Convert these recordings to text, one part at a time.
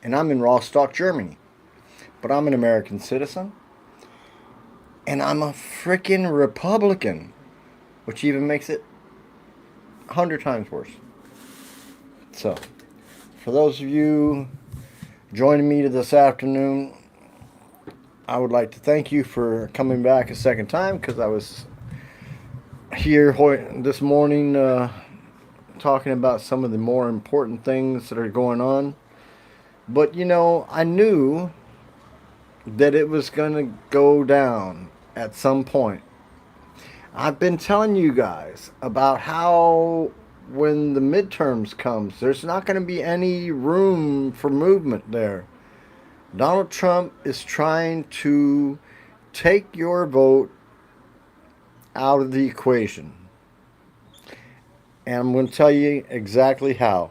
and I'm in Rostock, Germany. But I'm an American citizen, and I'm a freaking Republican, which even makes it 100 times worse. So, for those of you joining me this afternoon, I would like to thank you for coming back a second time because I was here this morning talking about some of the more important things that are going on. But I knew that it was going to go down at some point. I've been telling you guys about how when the midterms comes, there's not going to be any room for movement there. Donald Trump is trying to take your vote out of the equation. And I'm going to tell you exactly how.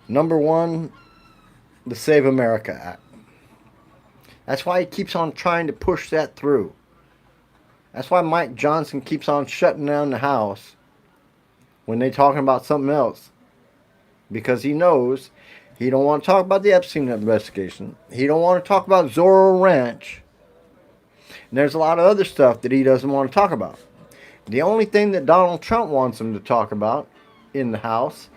Number one, the Save America Act. That's why he keeps on trying to push that through. That's why Mike Johnson keeps on shutting down the House when they're talking about something else. Because he knows he don't want to talk about the Epstein investigation. He don't want to talk about Zorro Ranch. And there's a lot of other stuff that he doesn't want to talk about. The only thing that Donald Trump wants him to talk about in the House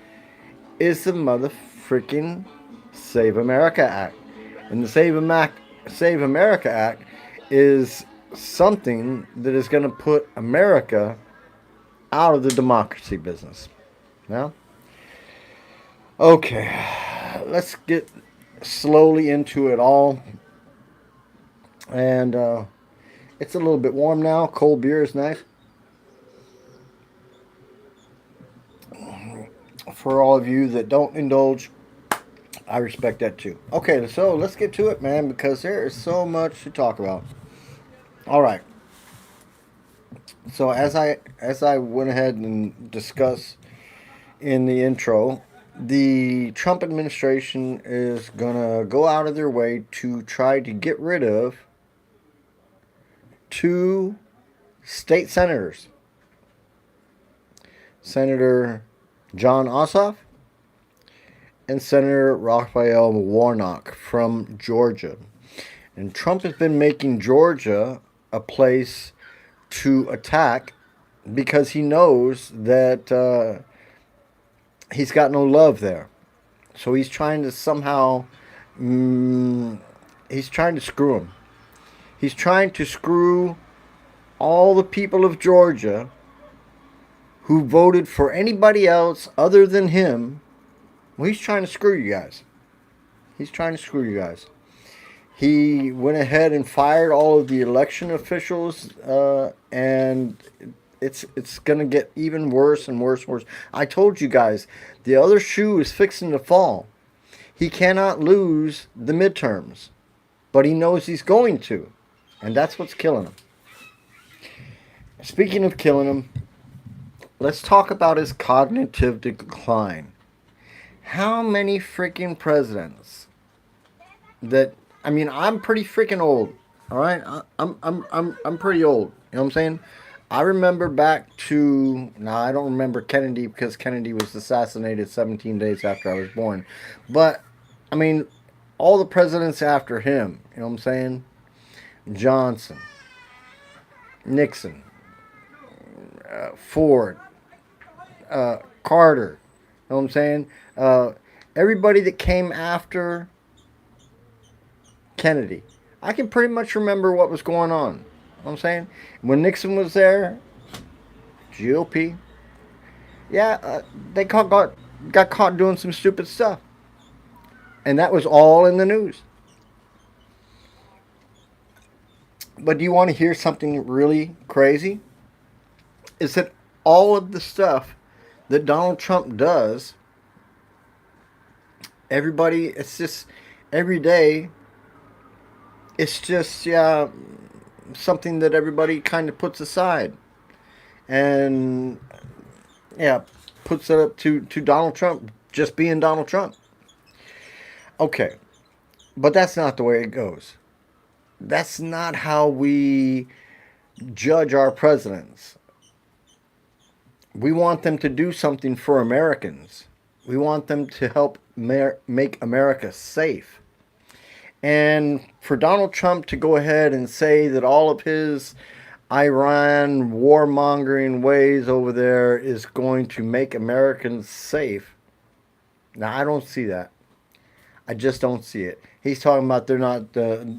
is the motherfucking Save America Act. And the Save America Act is something that is going to put America out of the democracy business. Now, okay, let's get slowly into it all. And it's a little bit warm now. Cold beer is nice. For all of you that don't indulge, I respect that too. Okay, so let's get to it, man, because there is so much to talk about. All right. So as I went ahead and discussed in the intro, the Trump administration is gonna go out of their way to try to get rid of two state senators, Senator John Ossoff and Senator Raphael Warnock from Georgia. And Trump has been making Georgia a place to attack because he knows that he's got no love there. So he's trying to somehow, he's trying to screw him. He's trying to screw all the people of Georgia who voted for anybody else other than him. Well, he's trying to screw you guys. He's trying to screw you guys. He went ahead and fired all of the election officials, and it's going to get even worse and worse and worse. I told you guys, the other shoe is fixing to fall. He cannot lose the midterms, but he knows he's going to, and that's what's killing him. Speaking of killing him, let's talk about his cognitive decline. How many freaking presidents that, I mean, I'm pretty freaking old. All right, I'm pretty old. You know what I'm saying? I remember back to, now I don't remember Kennedy because Kennedy was assassinated 17 days after I was born. But I mean, all the presidents after him. You know what I'm saying? Johnson, Nixon, Ford, Carter. You know what I'm saying? Everybody that came after Kennedy. I can pretty much remember what was going on. You know what I'm saying? When Nixon was there, GOP, yeah, they got caught doing some stupid stuff. And that was all in the news. But do you want to hear something really crazy? Is that all of the stuff that Donald Trump does, everybody, it's just every day, it's just, yeah, something that everybody kind of puts aside. And, yeah, puts it up to Donald Trump just being Donald Trump. Okay, but that's not the way it goes. That's not how we judge our presidents. We want them to do something for Americans. We want them to help make America safe. And for Donald Trump to go ahead and say that all of his Iran warmongering ways over there is going to make Americans safe, now I don't see that. I just don't see it. He's talking about they're not.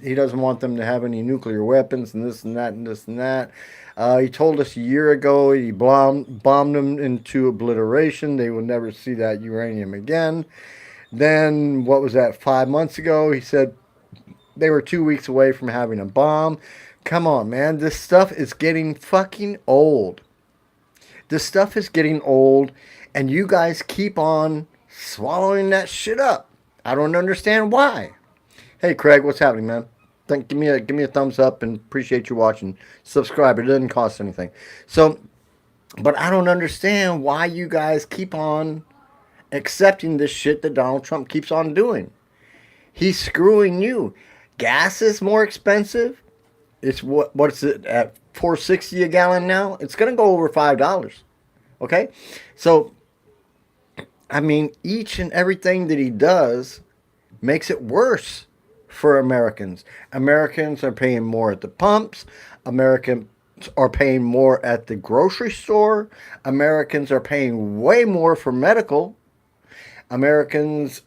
He doesn't want them to have any nuclear weapons and this and that and this and that. He told us a year ago he bombed them into obliteration. They will never see that uranium again. Then what was that? 5 months ago, he said they were 2 weeks away from having a bomb. Come on, man. This stuff is getting fucking old. This stuff is getting old, and you guys keep on swallowing that shit up. I don't understand why. Hey, Craig, what's happening, man? Give me a thumbs up and appreciate you watching. Subscribe. It doesn't cost anything. So, but I don't understand why you guys keep on accepting this shit that Donald Trump keeps on doing. He's screwing you. Gas is more expensive. It's what's it at $4.60 a gallon now? It's gonna go over $5. Okay, so I mean, each and everything that he does makes it worse for Americans. Americans are paying more at the pumps. Americans are paying more at the grocery store. Americans are paying way more for medical. Americans,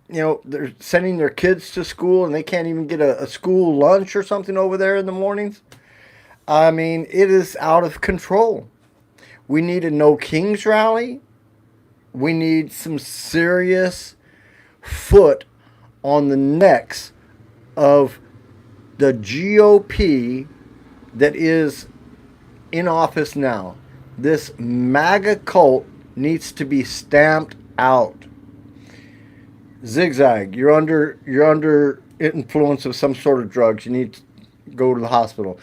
they're sending their kids to school and they can't even get a school lunch or something over there in the mornings. I mean, it is out of control. We need a No Kings rally. We need some serious foot on the necks of the GOP that is in office now. This MAGA cult needs to be stamped out. Zigzag, you're under influence of some sort of drugs. You need to go to the hospital.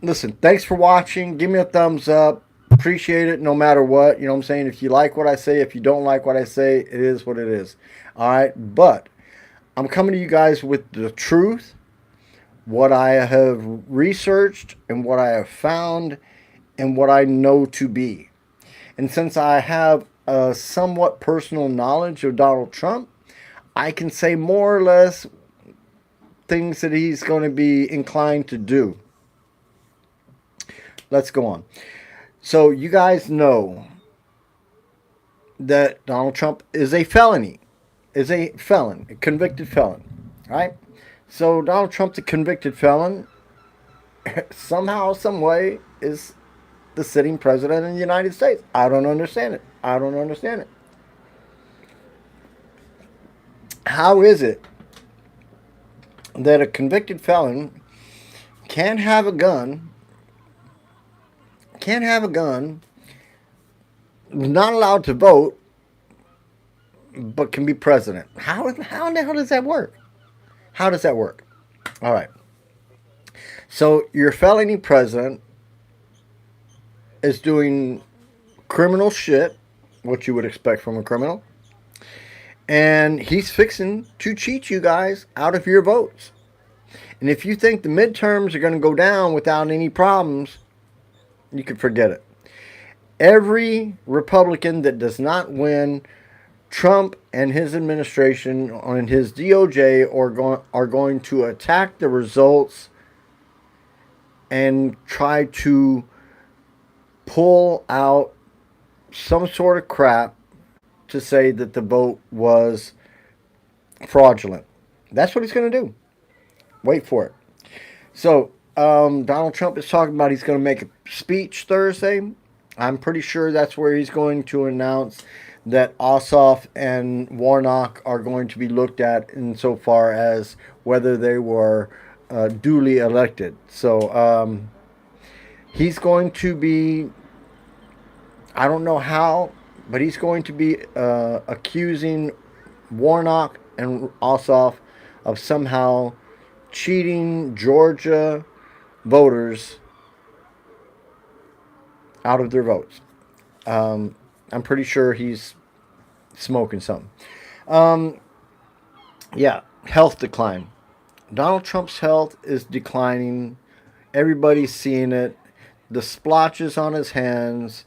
Listen, thanks for watching. Give me a thumbs up. Appreciate it no matter what. You know what I'm saying? If you like what I say, if you don't like what I say, it is what it is. All right? But I'm coming to you guys with the truth, what I have researched and what I have found and what I know to be. And since I have a somewhat personal knowledge of Donald Trump, I can say more or less things that he's going to be inclined to do. Let's go on. So you guys know that Donald Trump is a felon, a convicted felon, right? So Donald Trump, the convicted felon, somehow, some way, is the sitting president of the United States. I don't understand it. I don't understand it. How is it that a convicted felon can't have a gun, not allowed to vote, but can be president? How in the hell does that work? How does that work? All right. So your felony president is doing criminal shit, what you would expect from a criminal, and he's fixing to cheat you guys out of your votes. And if you think the midterms are going to go down without any problems, you can forget it. Every Republican that does not win, Trump and his administration and his DOJ are going to attack the results and try to pull out some sort of crap to say that the vote was fraudulent. That's what he's going to do. Wait for it. So, Donald Trump is talking about he's going to make a speech Thursday. I'm pretty sure that's where he's going to announce that Ossoff and Warnock are going to be looked at insofar as whether they were duly elected. So, he's going to be, I don't know how, but he's going to be accusing Warnock and Ossoff of somehow cheating Georgia voters out of their votes. I'm pretty sure he's smoking something. Yeah, health decline. Donald Trump's health is declining. Everybody's seeing it. The splotches on his hands,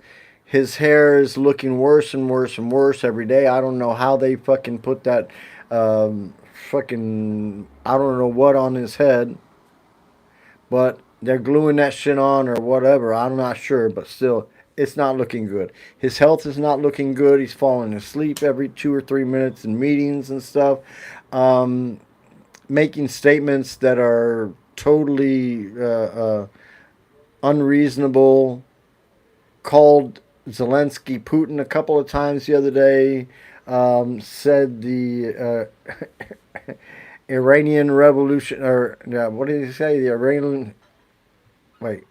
His hair is looking worse and worse and worse every day. I don't know how they fucking put that fucking, I don't know what on his head, but they're gluing that shit on or whatever. I'm not sure, but still, it's not looking good. His health is not looking good. He's falling asleep every 2 or 3 minutes in meetings and stuff, um, making statements that are totally unreasonable. Called Zelensky Putin a couple of times the other day. Said the Iranian Revolution, or what did he say? The Iranian. Wait.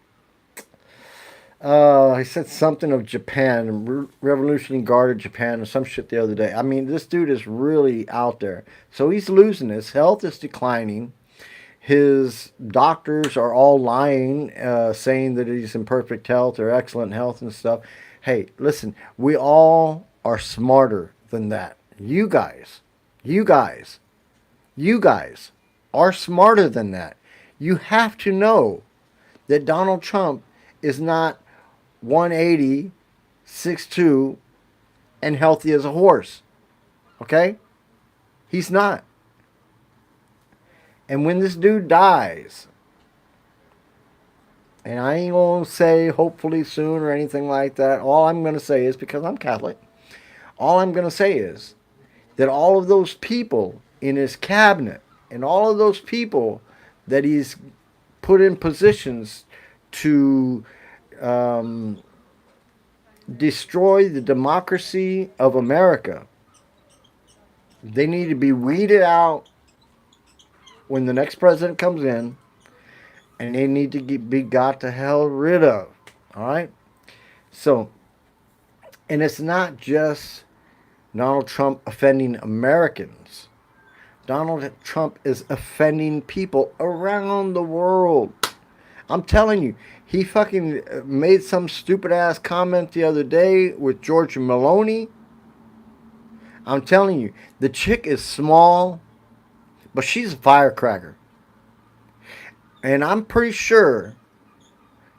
He said something of Japan, Revolutionary Guard of Japan, or some shit the other day. I mean, this dude is really out there. So he's losing. His health is declining. His doctors are all lying, saying that he's in perfect health or excellent health and stuff. Hey, listen, we all are smarter than that. You guys, you guys are smarter than that. You have to know that Donald Trump is not 180, 6'2", and healthy as a horse. Okay? He's not. And when this dude dies, and I ain't going to say hopefully soon or anything like that, all I'm going to say is, because I'm Catholic, all I'm going to say is that all of those people in his cabinet and all of those people that he's put in positions to destroy the democracy of America, they need to be weeded out when the next president comes in, and they need to be got the hell rid of. All right? So, and it's not just Donald Trump offending Americans. Donald Trump is offending people around the world. I'm telling you, he fucking made some stupid ass comment the other day with Georgia Maloney. I'm telling you, the chick is small, but she's a firecracker. And I'm pretty sure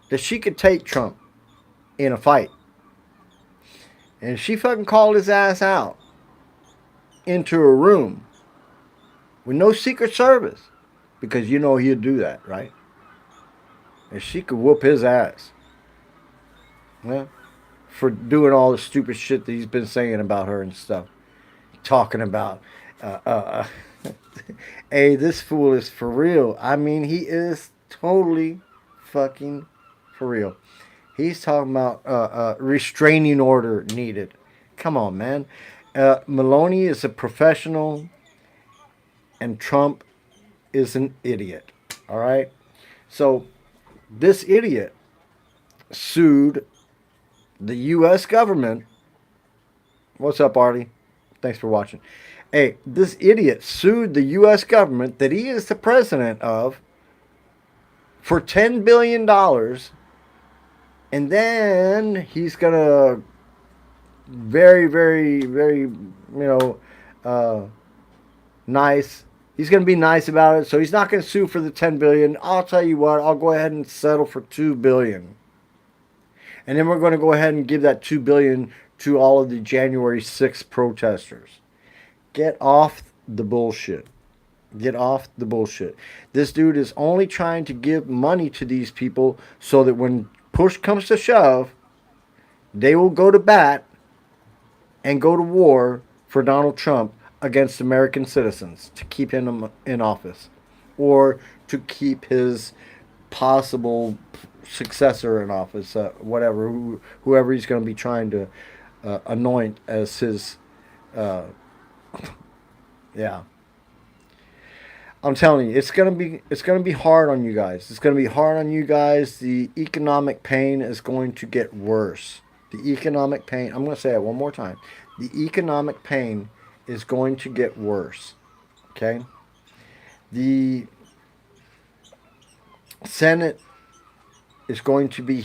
that she could take Trump in a fight. And she fucking called his ass out into a room with no Secret Service. Because you know he'd do that, right? And she could whoop his ass. Yeah? For doing all the stupid shit that he's been saying about her and stuff. Talking about, hey, this fool is for real. I mean, he is totally fucking for real. He's talking about restraining order needed. Come on, man. Maloney is a professional, and Trump is an idiot. All right? So, this idiot sued the U.S. government. What's up, Artie? Thanks for watching. Hey, this idiot sued the U.S. government that he is the president of for $10 billion. And then he's going to very, very, very, nice. He's going to be nice about it. So he's not going to sue for the $10 billion. I'll tell you what, I'll go ahead and settle for $2 billion. And then we're going to go ahead and give that $2 billion to all of the January 6th protesters. Get off the bullshit. Get off the bullshit. This dude is only trying to give money to these people so that when push comes to shove, they will go to bat and go to war for Donald Trump against American citizens to keep him in office or to keep his possible successor in office, whatever, whoever he's going to be trying to anoint as his, yeah. I'm telling you, it's gonna be hard on you guys. It's gonna be hard on you guys. The economic pain is going to get worse. The economic pain. I'm gonna say it one more time. The economic pain is going to get worse. Okay. The Senate is going to be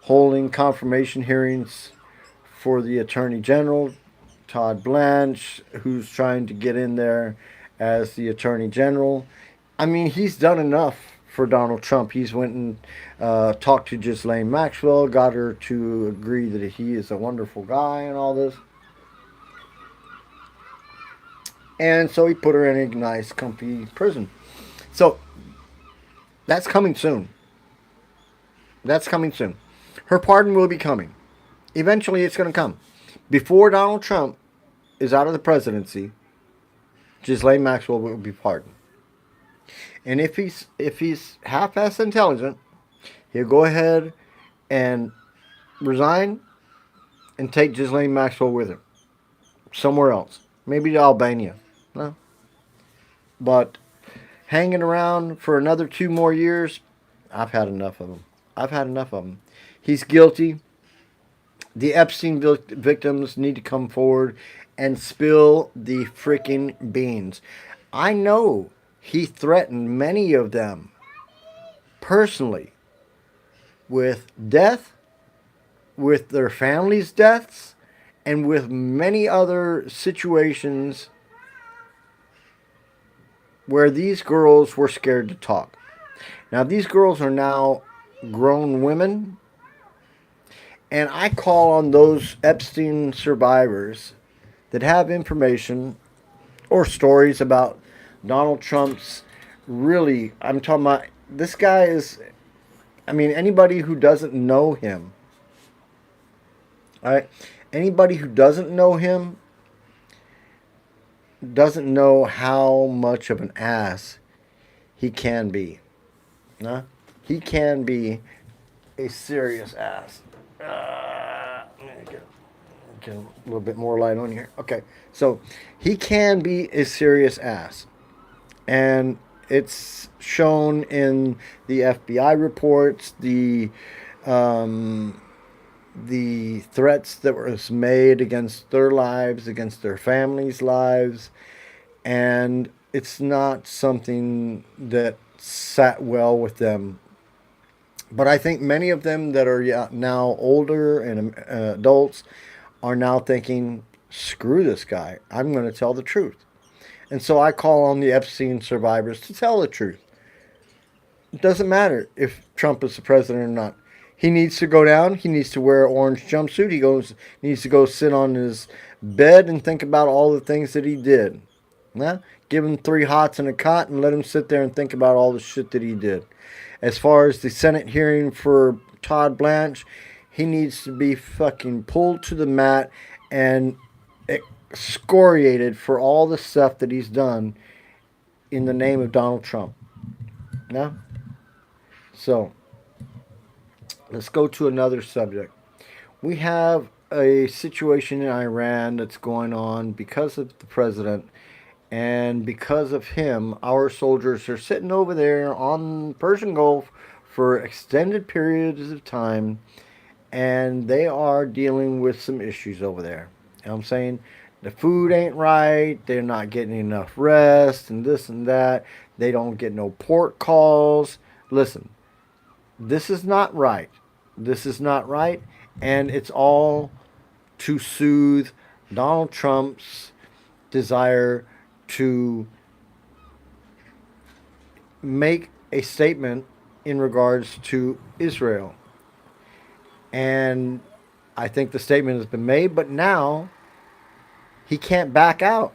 holding confirmation hearings for the Attorney General, Todd Blanche, who's trying to get in there as the Attorney General. I mean, he's done enough for Donald Trump. He's went and talked to Ghislaine Maxwell, got her to agree that he is a wonderful guy and all this. And so he put her in a nice, comfy prison. So that's coming soon. That's coming soon. Her pardon will be coming. Eventually, it's going to come. Before Donald Trump is out of the presidency, Ghislaine Maxwell will be pardoned. And if he's half-assed intelligent, he'll go ahead and resign and take Ghislaine Maxwell with him somewhere else, maybe to Albania. No, but hanging around for another 2 more years, I've had enough of him. I've had enough of him. He's guilty. The Epstein victims need to come forward and spill the freaking beans. I know he threatened many of them personally with death, with their families' deaths, and with many other situations where these girls were scared to talk. Now, these girls are now grown women, and I call on those Epstein survivors that have information or stories about Donald Trump's really, I'm talking about, this guy is, I mean, anybody who doesn't know him, all right, anybody who doesn't know him doesn't know how much of an ass he can be. Nah? He can be a serious ass. Let me get a little bit more light on here. Okay, so he can be a serious ass. And it's shown in the FBI reports, the threats that was made against their lives, against their families' lives, and it's not something that sat well with them. But I think many of them that are now older and adults are now thinking, screw this guy, I'm going to tell the truth. And so I call on the Epstein survivors to tell the truth. It doesn't matter if Trump is the president or not. He needs to go down. He needs to wear an orange jumpsuit. Needs to go sit on his bed and think about all the things that he did. Yeah? Give him 3 hots and a cot and let him sit there and think about all the shit that he did. As far as the Senate hearing for Todd Blanche, he needs to be fucking pulled to the mat and excoriated for all the stuff that he's done in the name of Donald Trump. Yeah? So, let's go to another subject. We have a situation in Iran that's going on because of the president, and because of him, our soldiers are sitting over there on Persian Gulf for extended periods of time, and they are dealing with some issues over there. You know what I'm saying? The food ain't right, they're not getting enough rest, and this and that. They don't get no port calls. Listen, this is not right. This is not right, and it's all to soothe Donald Trump's desire to make a statement in regards to Israel. And I think the statement has been made, but now he can't back out.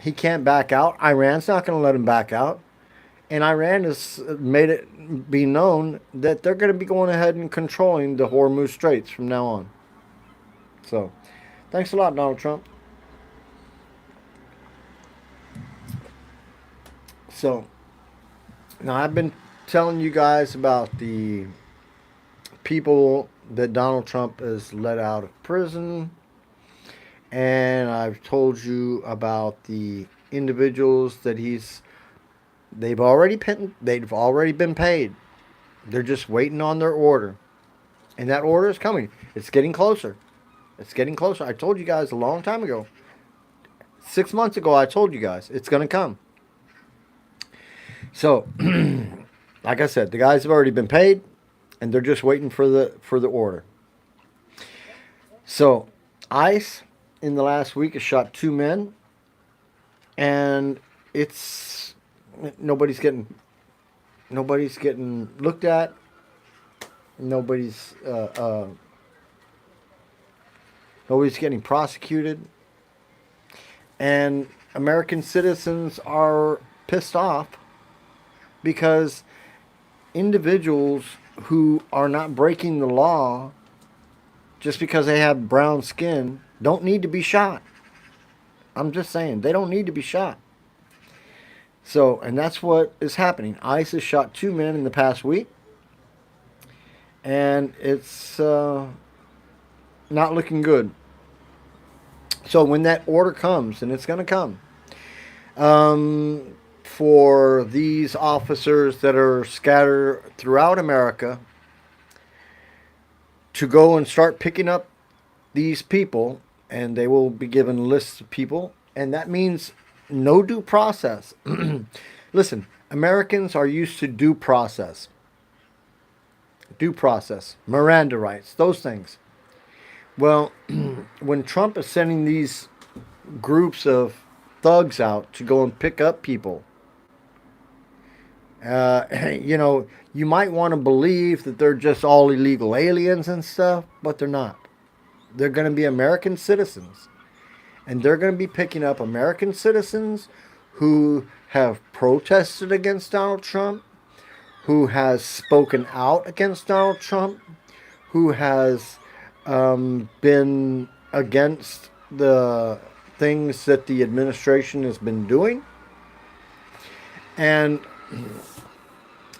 He can't back out. Iran's not going to let him back out. And Iran has made it be known that they're going to be going ahead and controlling the Hormuz Straits from now on. So, thanks a lot, Donald Trump. So, now I've been telling you guys about the people that Donald Trump has let out of prison. And I've told you about the individuals that they've already been paid. They're just waiting on their order. And that order is coming. It's getting closer. It's getting closer. I told you guys a long time ago. 6 months ago, I told you guys it's going to come. So, like I said, the guys have already been paid, and they're just waiting for the order. So, ICE in the last week has shot 2 men, and nobody's getting Nobody's getting looked at. Nobody's nobody's getting prosecuted. And American citizens are pissed off because individuals who are not breaking the law just because they have brown skin don't need to be shot. I'm just saying, they don't need to be shot. So, and that's what is happening. ICE has shot 2 men in the past week, and it's not looking good. So when that order comes, and it's going to come, for these officers that are scattered throughout America to go and start picking up these people, and they will be given lists of people, and that means no due process. Listen, Americans are used to due process. Due process, Miranda rights, those things. Well, when Trump is sending these groups of thugs out to go and pick up people, you know, you might want to believe that they're just all illegal aliens and stuff, but they're not. They're going to be American citizens. And they're going to be picking up American citizens who have protested against Donald Trump, who has spoken out against Donald Trump, who has been against the things that the administration has been doing. And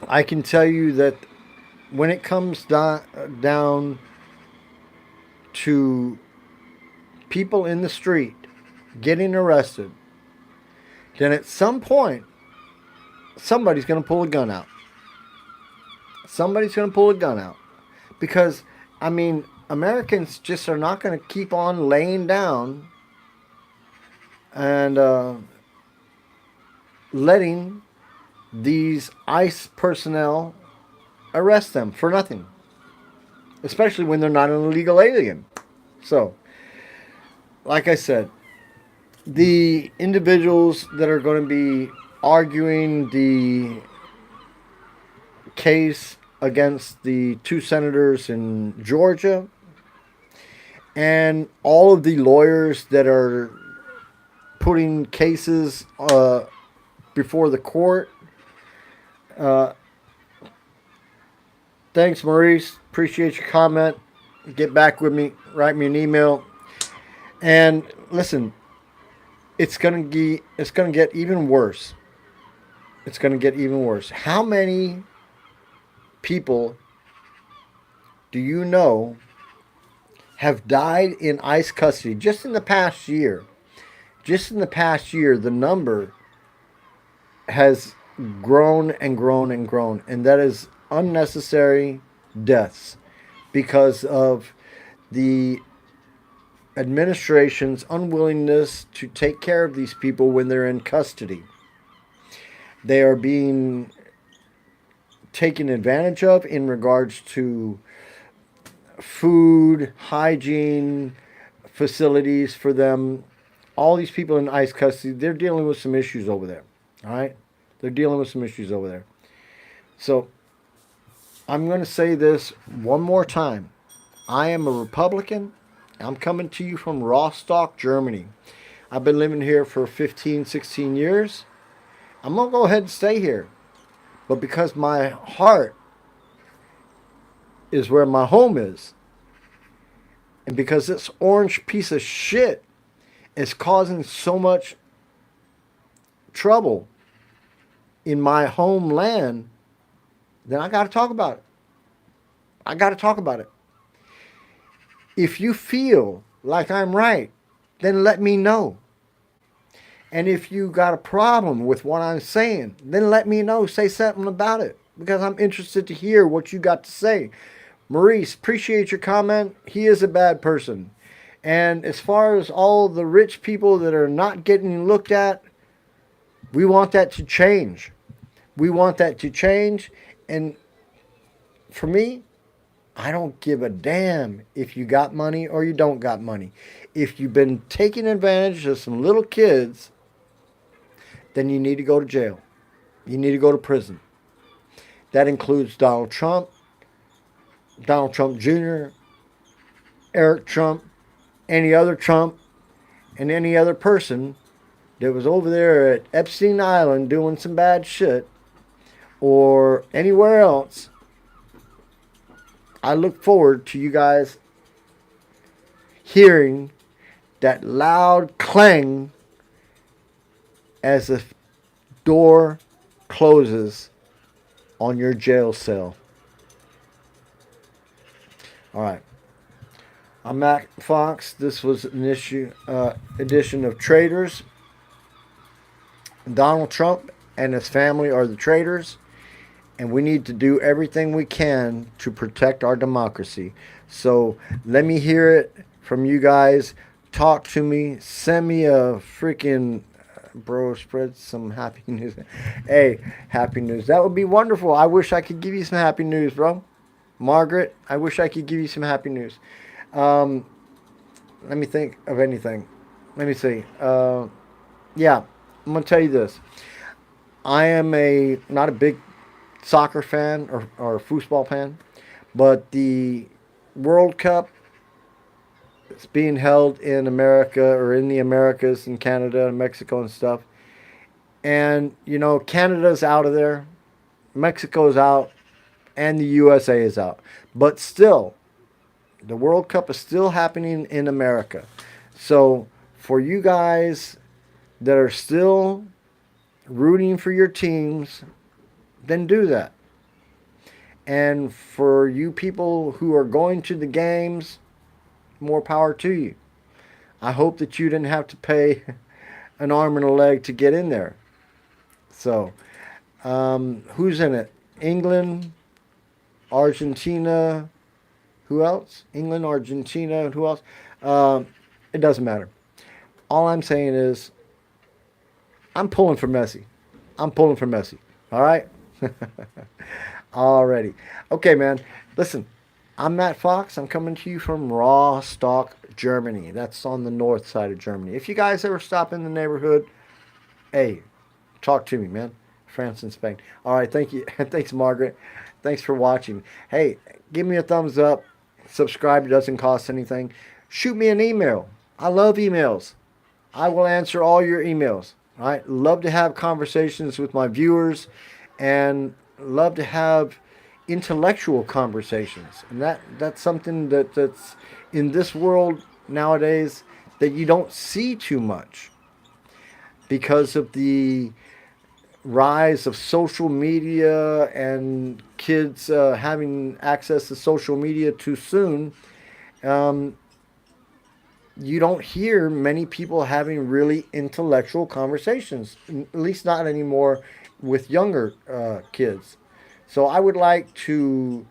I can tell you that when it comes down to people in the street getting arrested, then at some point, somebody's going to pull a gun out. Somebody's going to pull a gun out. Because, I mean, Americans just are not going to keep on laying down and letting these ICE personnel arrest them for nothing. Especially when they're not an illegal alien. So, like I said, the individuals that are going to be arguing the case against the 2 senators in Georgia and all of the lawyers that are putting cases before the court. Thanks, Maurice. Appreciate your comment. Get back with me. Write me an email. And listen, it's gonna get even worse. It's gonna get even worse. How many people do you know have died in ICE custody just in the past year? Just in the past year, the number has grown and grown and grown, and that is unnecessary deaths because of the administration's unwillingness to take care of these people when they're in custody. They are being taken advantage of in regards to food, hygiene, facilities for them. All these people in ICE custody, they're dealing with some issues over there. All right? They're dealing with some issues over there. So, I'm going to say this one more time. I am a Republican. I'm coming to you from Rostock, Germany. I've been living here for 15, 16 years. I'm going to go ahead and stay here. But because my heart is where my home is, and because this orange piece of shit is causing so much trouble in my homeland, then I got to talk about it. I got to talk about it. If you feel like I'm right, then let me know. And if you got a problem with what I'm saying, then let me know. Say something about it, because I'm interested to hear what you got to say. Maurice, appreciate your comment. He is a bad person. And as far as all the rich people that are not getting looked at, we want that to change. We want that to change. And for me, I don't give a damn if you got money or you don't got money. If you've been taking advantage of some little kids, then you need to go to jail. You need to go to prison. That includes Donald Trump Jr., Eric Trump, any other Trump, and any other person that was over there at Epstein Island doing some bad shit or anywhere else. I look forward to you guys hearing that loud clang as the door closes on your jail cell. All right. I'm Matt Fox. This was an edition of Traitors. Donald Trump and his family are the traitors, and we need to do everything we can to protect our democracy. So let me hear it from you guys. Talk to me. Send me a freaking bro. Spread some happy news. Hey, happy news. That would be wonderful. I wish I could give you some happy news, bro. Margaret, I wish I could give you some happy news. Um, Let me think of anything. Let me see. Yeah, I'm gonna tell you this. I am not a big soccer fan or football fan, but the World Cup is being held in America or in the Americas, in Canada and Mexico and stuff. And you know, Canada's out of there, Mexico's out, and the USA is out. But still, the World Cup is still happening in America. So for you guys that are still rooting for your teams, then do that. And for you people who are going to the games, more power to you. I hope that you didn't have to pay an arm and a leg to get in there. So, who's in it? England, Argentina, who else? England, Argentina, who else? It doesn't matter. All I'm saying is, I'm pulling for Messi. I'm pulling for Messi. All right? Alrighty. Okay, man. Listen, I'm Matt Fox. I'm coming to you from Rostock, Germany. That's on the north side of Germany. If you guys ever stop in the neighborhood, hey, talk to me, man. France and Spain. All right, thank you. Thanks, Margaret. Thanks for watching. Hey, give me a thumbs up. Subscribe. It doesn't cost anything. Shoot me an email. I love emails. I will answer all your emails. All right. Love to have conversations with my viewers and love to have intellectual conversations. And that's something that's in this world nowadays that you don't see too much because of the rise of social media and kids having access to social media too soon. You don't hear many people having really intellectual conversations, at least not anymore with younger kids. So I would like to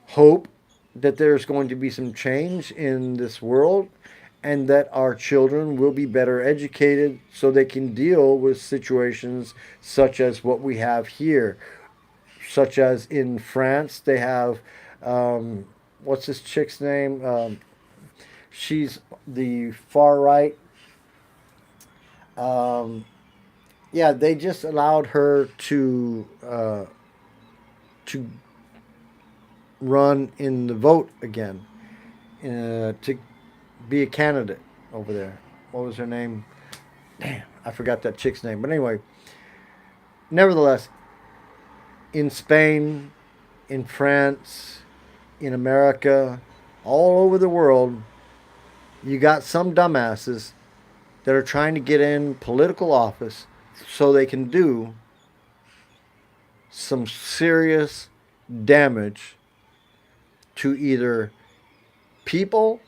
hope that there's going to be some change in this world and that our children will be better educated so they can deal with situations such as what we have here. Such as in France, they have, what's this chick's name? She's the far right. Um, yeah, they just allowed her to run in the vote again to be a candidate over there. What was her name? Damn, I forgot that chick's name. But anyway, nevertheless, in Spain, in France, in America, all over the world, you got some dumbasses that are trying to get in political office so they can do some serious damage to either people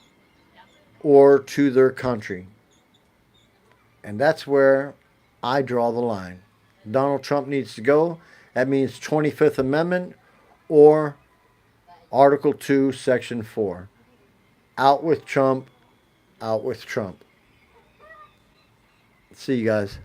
or to their country. And that's where I draw the line. Donald Trump needs to go. That means 25th Amendment or Article 2, Section 4. Out with Trump. Out with Trump. See you guys.